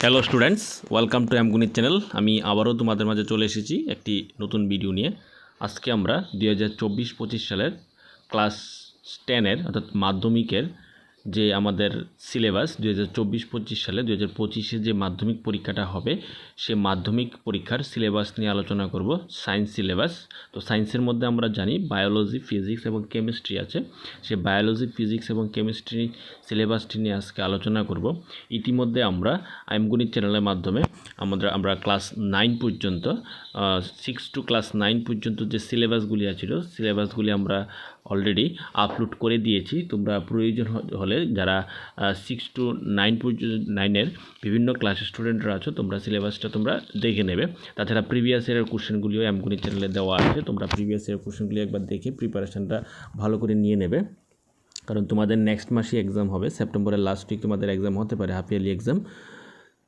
Hello students, welcome to অ্যামগণিত channel. আমি আবারও তোমাদের মাঝে চলে এসেছি একটি নতুন ভিডিও নিয়ে। আজকে আমরা 2024-25 সালের ক্লাস 10-এর অর্থাৎ মাধ্যমিকের যে আমাদের সিলেবাস 2024-25 সালে 2025-এ যে মাধ্যমিক পরীক্ষাটা হবে সে মাধ্যমিক পরীক্ষার সিলেবাস নিয়ে আলোচনা করব। সায়েন্স সিলেবাস, তো সায়েন্সের মধ্যে আমরা জানি বায়োলজি, ফিজিক্স এবং কেমিস্ট্রি আছে। সে বায়োলজি, ফিজিক্স এবং কেমিস্ট্রি সিলেবাসটি নিয়ে আজকে আলোচনা করব। ইতিমধ্যে আমরা অ্যামগণিত চ্যানেলের মাধ্যমে আমরা ক্লাস 9 পর্যন্ত 6 টু ক্লাস 9 পর্যন্ত যে সিলেবাসগুলি আছিল সিলেবাসগুলি আমরা অলরেডি আপলোড করে দিয়েছি। তোমরা প্রয়োজন হলে যারা 6 টু 9 পর্যন্ত 9-এর বিভিন্ন ক্লাসের স্টুডেন্টরা আছো, তোমরা সিলেবাসটা তোমরা দেখে নেবে। তাছাড়া প্রিভিয়াস ইয়ারের কোশ্চেনগুলিও অ্যামগণিত চ্যানেলে দেওয়া আছে, তোমরা প্রিভিয়াস ইয়ারের কোশ্চেনগুলি একবার দেখে প্রিপারেশানটা ভালো করে নিয়ে নেবে। কারণ তোমাদের নেক্সট মাসে এক্সাম হবে, সেপ্টেম্বরের লাস্ট উইক তোমাদের এক্সাম হতে পারে, হাফ ইয়ারলি এক্সাম।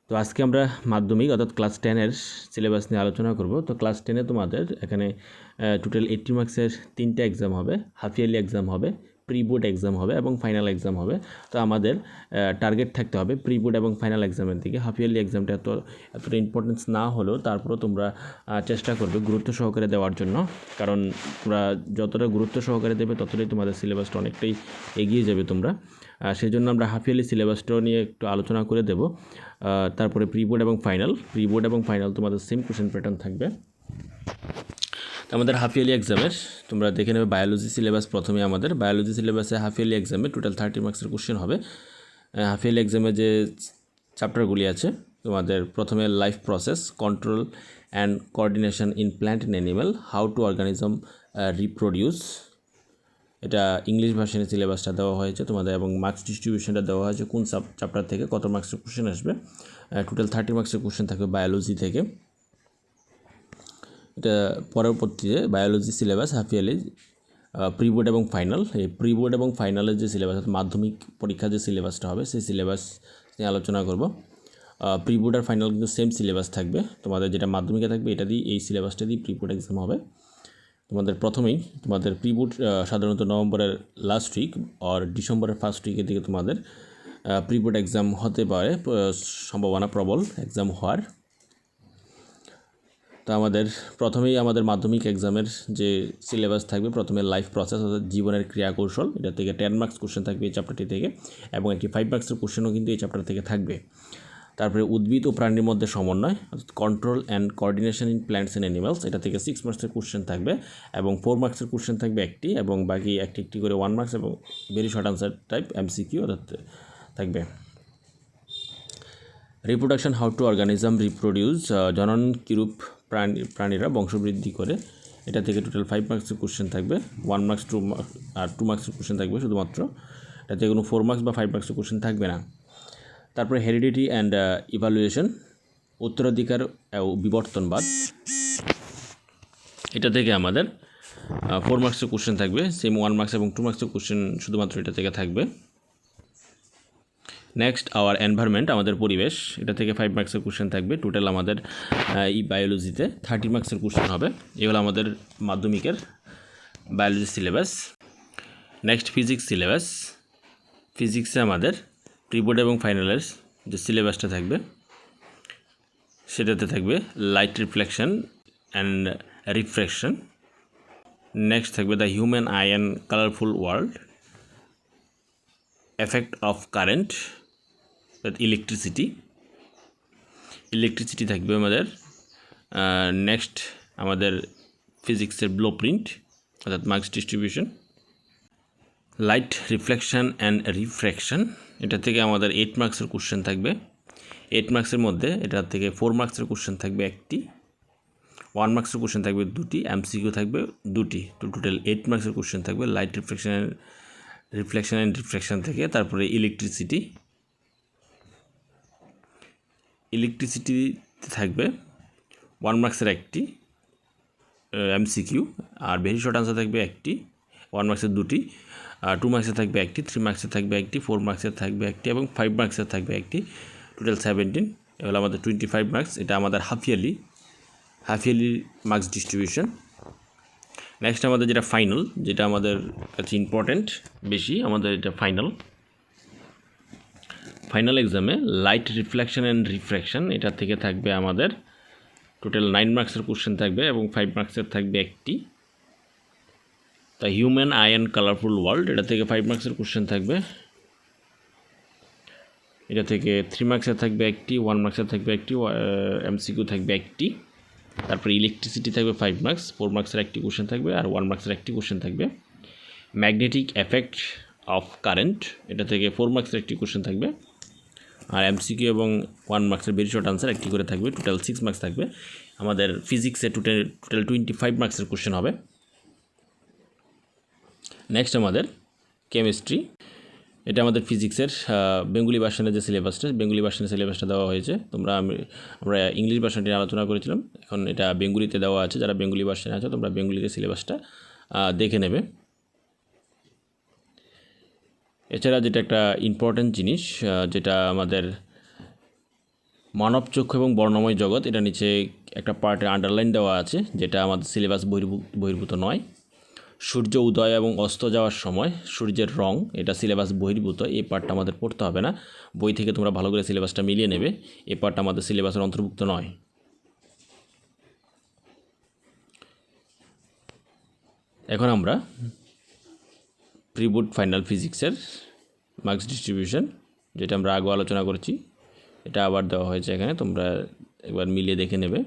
তো আজকে আমরা মাধ্যমিক অর্থাৎ ক্লাস 10-এর সিলেবাস নিয়ে আলোচনা করব। তো ক্লাস 10-এ তোমাদের এখানে টোটাল 80 মার্কসের 3টা এক্সাম হবে, হাফ ইয়ারলি এক্সাম হবে, প্রি বোর্ড এক্সাম হবে এবং ফাইনাল এক্সাম হবে। তো আমাদের টার্গেট থাকতে হবে প্রি বোর্ড এবং ফাইনাল এক্সামের দিকে। হাফ ইয়ারলি এক্সামটা এতটা ইম্পর্টেন্স না হলেও তারপরেও তোমরা চেষ্টা করবে গুরুত্ব সহকারে দেওয়ার জন্য, কারণ তোমরা যতটা গুরুত্ব সহকারে দেবে ততটাই তোমাদের সিলেবাসটা অনেকটাই এগিয়ে যাবে তোমরা। সেই জন্য আমরা হাফ ইয়ারলি সিলেবাসটাও নিয়ে একটু আলোচনা করে দেব। তারপরে প্রি বোর্ড এবং ফাইনাল তোমাদের সেম কোশ্চেন প্যাটার্ন থাকবে। আমাদের হাফ ইয়ারলি এক্সামের তোমরা দেখে নেবে বায়োলজি সিলেবাস। প্রথমে আমাদের বায়োলজি সিলেবাসে হাফ ইয়ারলি এক্সামে টোটাল 30 মার্কসের কোশ্চেন হবে। হাফ ইয়ারলি এক্সামে যে চ্যাপ্টারগুলি আছে তোমাদের প্রথমে life process, control and coordination in plant and animal, how to organism reproduce, এটা ইংলিশ ভার্সনে সিলেবাসটা দেওয়া হয়েছে তোমাদের, এবং মার্কস ডিস্ট্রিবিউশনটা দেওয়া হয়েছে কোন চ্যাপ্টার থেকে কত মার্কসের কোশ্চেন আসবে। টোটাল 30 মার্কসের কোশ্চেন থাকবে বায়োলজি থেকে। এটা পরবর্তীতে biology syllabus half yearly pre board এবং ফাইনাল। এই প্রি বোর্ড এবং ফাইনালের যে সিলেবাস মাধ্যমিক পরীক্ষার যে সিলেবাসটা হবে সেই সিলেবাস নিয়ে আলোচনা করব। প্রি বোর্ড আর ফাইনাল কিন্তু সেম সিলেবাস থাকবে তোমাদের, যেটা মাধ্যমিকে থাকবে এটা দিয়ে এই সিলেবাসটা দিয়ে প্রি বোর্ড এক্সাম হবে। তোমাদের প্রথমেই তোমাদের প্রি বোর্ড সাধারণত নভেম্বরের লাস্ট উইক আর ডিসেম্বরের ফার্স্ট উইকের দিকে তোমাদের প্রি বোর্ড এক্সাম হতে পারে, সম্ভাবনা প্রবল এক্সাম হওয়ার। তো আমাদের প্রথমেই আমাদের মাধ্যমিক এক্সামের যে সিলেবাস থাকবে, প্রথমে লাইফ প্রসেস অর্থাৎ জীবনের ক্রিয়া কৌশল, এটা থেকে 10 মার্কস কোশ্চেন থাকবে এই চ্যাপ্টারটি থেকে, এবং একটি 5 মার্কসের কোশ্চেনও কিন্তু এই চ্যাপ্টার থেকে থাকবে। তারপরে উদ্ভিদ ও প্রাণীর মধ্যে সমন্বয় অর্থাৎ control and coordination in plants and animals, এটা থেকে 6 মার্কসের কোশ্চেন থাকবে এবং 4 মার্কসের কোশ্চেন থাকবে একটি, এবং বাকি একটি করে 1 মার্কস এবং very short answer type MCQ অর্থাৎ থাকবে। Reproduction, how to organism reproduce, জনন কিরূপ প্রাণীরা বংশবৃদ্ধি করে, এটা থেকে টোটাল 5 মার্কসের কোশ্চেন থাকবে, 1 মার্কস 2 মার্কসের কোশ্চেন থাকবে শুধুমাত্র, এটাতে কোনো 4 মার্কস বা 5 মার্কসের কোশ্চেন থাকবে না। তারপরে হেরিডিটি অ্যান্ড ইভালুয়েশন, উত্তরাধিকার ও বিবর্তনবাদ, এটা থেকে আমাদের 4 মার্কসের কোশ্চেন থাকবে, সেম 1 মার্কস এবং 2 মার্কসের কোশ্চেন শুধুমাত্র এটা থেকে থাকবে। নেক্সট আওয়ার এনভায়রনমেন্ট, আমাদের পরিবেশ, এটা থেকে 5 মার্কসের কোশ্চেন থাকবে। টোটাল আমাদের এই বায়োলজিতে 30 মার্কসের কোশ্চেন হবে। এগুলো আমাদের মাধ্যমিকের biology syllabus. Next physics syllabus, ফিজিক্সে আমাদের প্রি বোর্ড এবং ফাইনালের যে সিলেবাসটা থাকবে সেটাতে থাকবে light reflection and refraction. Next থাকবে the human eye and colourful world, effect of current, electricity থাকবে আমাদের। নেক্সট আমাদের ফিজিক্সের ব্লু প্রিন্ট অর্থাৎ marks distribution. Light reflection and refraction, এটা থেকে আমাদের 8 মার্কসের কোশ্চেন থাকবে। 8 মার্কসের মধ্যে এটা থেকে 4 মার্কসের কোশ্চেন থাকবে একটি, 1 মার্কসের কোশ্চেন থাকবে দুটি, MCQ থাকবে দুটি। তো টোটাল 8 মার্কসের কোশ্চেন থাকবে লাইট রিফ্লেকশন অ্যান্ড রিফ্র্যাকশন থেকে। তারপরে ইলেকট্রিসিটি থাকবে 1 মার্কসের একটি MCQ, are very short answer থাকবে একটি, 1 মার্কসের দুটি, 2 মার্কসের থাকবে একটি, 3 মার্কসের থাকবে একটি, 4 মার্কসের থাকবে একটি এবং 5 মার্কসের থাকবে একটি, টোটাল 17। এগুলো আমাদের 25 মার্কস। এটা আমাদের half yearly marks distribution. Next আমাদের যেটা ফাইনাল, যেটা আমাদের কাছে ইম্পর্টেন্ট বেশি, আমাদের এটা ফাইনাল। ফাইনাল এক্সামে লাইট রিফ্লেকশন অ্যান্ড রিফ্র্যাকশন এটা থেকে থাকবে আমাদের টোটাল 9 মার্কসের কোশ্চেন থাকবে এবং 5 মার্কসের থাকবে একটি। The human eye and colourful world এটা থেকে 5 মার্কসের কোশ্চেন থাকবে। এটা থেকে 3 মার্কসের থাকবে একটি, 1 মার্কসের থাকবে একটি, এমসিকিউ থাকবে একটি। তারপরে ইলেকট্রিসিটি থাকবে 5 মার্কস, 4 মার্কসের একটি কোশ্চেন থাকবে আর 1 মার্কসের একটি কোশ্চেন থাকবে। ম্যাগনেটিক এফেক্ট অফ কারেন্ট এটা থেকে 4 মার্কসের একটি কোশ্চেন থাকবে আর এমসিকিউ এবং 1 মার্কসের ভেরি শর্ট আনসার একটি করে থাকবে। টোটাল 6 মার্কস থাকবে। আমাদের ফিজিক্সে টোটাল 25 মার্কসের কোশ্চেন হবে। নেক্সট আমাদের কেমিস্ট্রি, এটা আমাদের ফিজিক্সের বেঙ্গলি ভার্সনের যে সিলেবাসটা, বেঙ্গলি ভার্সনের সিলেবাসটা দেওয়া হয়েছে। আমরা ইংলিশ ভার্সনটি আলোচনা করেছিলাম, এখন এটা বেঙ্গলিতে দেওয়া আছে। যারা বেঙ্গলি ভার্সনে আছে তোমরা বেঙ্গলিতে সিলেবাসটা দেখে নেবে। এছাড়া যেটা একটা ইম্পর্ট্যান্ট জিনিস, যেটা আমাদের মানব চক্ষু এবং বর্ণময় জগৎ, এটা নিচে একটা পার্টে আন্ডারলাইন দেওয়া আছে, যেটা আমাদের সিলেবাস বহির্ভূত নয়। সূর্য উদয় এবং অস্ত যাওয়ার সময় সূর্যের রং, এটা সিলেবাস বহির্ভূত, এই পার্টটা আমাদের পড়তে হবে না। বই থেকে তোমরা ভালো করে সিলেবাসটা মিলিয়ে নেবে, এই পার্টটা আমাদের সিলেবাসের অন্তর্ভুক্ত নয়। এখন আমরা প্রি বোর্ড ফাইনাল ফিজিক্সের মার্কস ডিস্ট্রিবিউশন, যেটা আমরা আগে আলোচনা করেছি, এটা আবার দেওয়া হয়েছে এখানে, তোমরা একবার মিলিয়ে দেখে নেবে।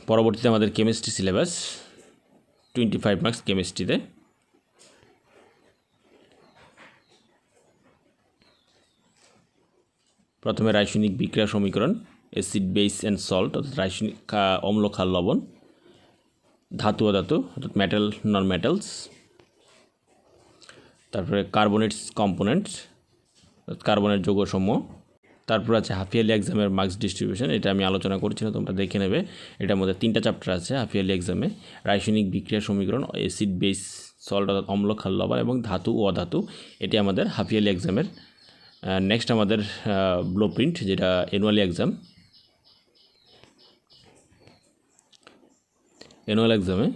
পরবর্তীতে আমাদের কেমিস্ট্রি সিলেবাস 25 মার্কস কেমিস্ট্রিতে। প্রথমে রাসায়নিক বিক্রিয়া সমীকরণ, অ্যাসিড বেস অ্যান্ড সল্ট অর্থাৎ রাসায়নিক অম্ল ক্ষার লবণ, ধাতু অধাতু অর্থাৎ মেটাল নন মেটালস, তারপরে কার্বনেটস কম্পোনেন্টস কার্বনের যৌগসমূহ। তারপর আছে হাফ ইয়ারলি এক্সামের মার্কস ডিস্ট্রিবিউশন, এটা আমি আলোচনা করছি না, তোমরা দেখে নেবে। এটার মধ্যে 3টা চ্যাপ্টার আছে হাফ ইয়ারলি এক্সামে, রাসায়নিক বিক্রিয়া সমীকরণ, অ্যাসিড বেস সল্ট অর্থাৎ অম্ল ক্ষার লবণ এবং ধাতু ও অধাতু, এটি আমাদের হাফ ইয়ারলি এক্সামের। নেক্সট আমাদের ব্লু প্রিন্ট, যেটা অ্যানুয়ালি এক্সাম। অ্যানুয়াল এক্সামে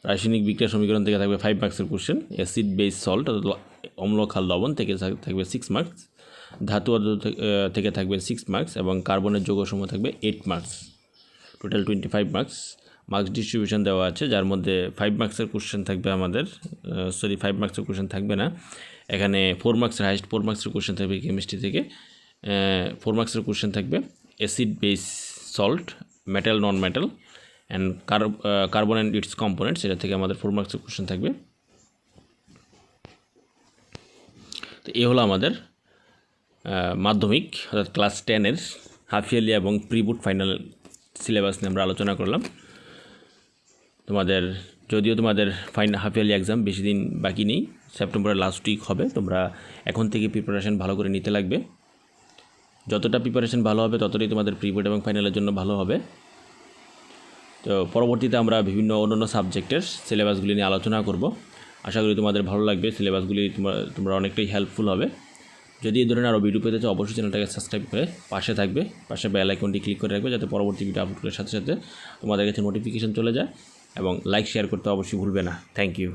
রাসায়নিক বিক্রিয়া সমীকরণ থেকে থাকবে 5 মার্কসের কোশ্চেন, অ্যাসিড বেস সল্ট অর্থাৎ অম্ল ক্ষার লবণ থেকে থাকবে 6 মার্কস, ধাতু থেকে থাকবে 6 মার্কস এবং কার্বনের যৌগসমূহ থাকবে 8 marks. Total 25 marks. Marks distribution দেওয়া আছে, যার মধ্যে 5 মার্কসের কোশ্চেন থাকবে আমাদের, 5 মার্কসের কোশ্চেন থাকবে না এখানে। 4 মার্কসের হাইস্ট 4 মার্কসের কোশ্চেন থাকবে কেমিস্ট্রি থেকে। 4 মার্কসের কোশ্চেন থাকবে acid base salt, metal non metal and carbon and it's components, এটা থেকে আমাদের 4 মার্কসের কোশ্চেন থাকবে। তো এই হলো আমাদের মাধ্যমিক অর্থাৎ ক্লাস 10-এর হাফ ইয়ারলি এবং প্রি বোর্ড ফাইনাল সিলেবাস নিয়ে আমরা আলোচনা করলাম। যদিও তোমাদের হাফ ইয়ারলি এক্সাম বেশি দিন বাকি নেই, সেপ্টেম্বরের লাস্ট উইক হবে। তোমরা এখন থেকে প্রিপারেশন ভালো করে নিতে লাগবে। যতটা প্রিপারেশন ভালো হবে ততটাই তোমাদের প্রি বোর্ড এবং ফাইনালের জন্য ভালো হবে। তো পরবর্তীতে আমরা বিভিন্ন অন্যান্য সাবজেক্টের সিলেবাসগুলি নিয়ে আলোচনা করব। আশা করি তোমাদের ভালো লাগবে, সিলেবাসগুলি তোমরা অনেকটাই হেল্পফুল হবে। যদি এই ধরনের আরও ভিডিও পেতে চাও অবশ্যই চ্যানেলটাকে সাবস্ক্রাইব করে পাশে থাকবে, পাশে বেল আইকনটি ক্লিক করে রাখবে, যাতে পরবর্তী ভিডিও আপলোড করার সাথে সাথে তোমাদের কাছে নোটিফিকেশন চলে যায়, এবং লাইক শেয়ার করতে অবশ্যই ভুলবে না। Thank you.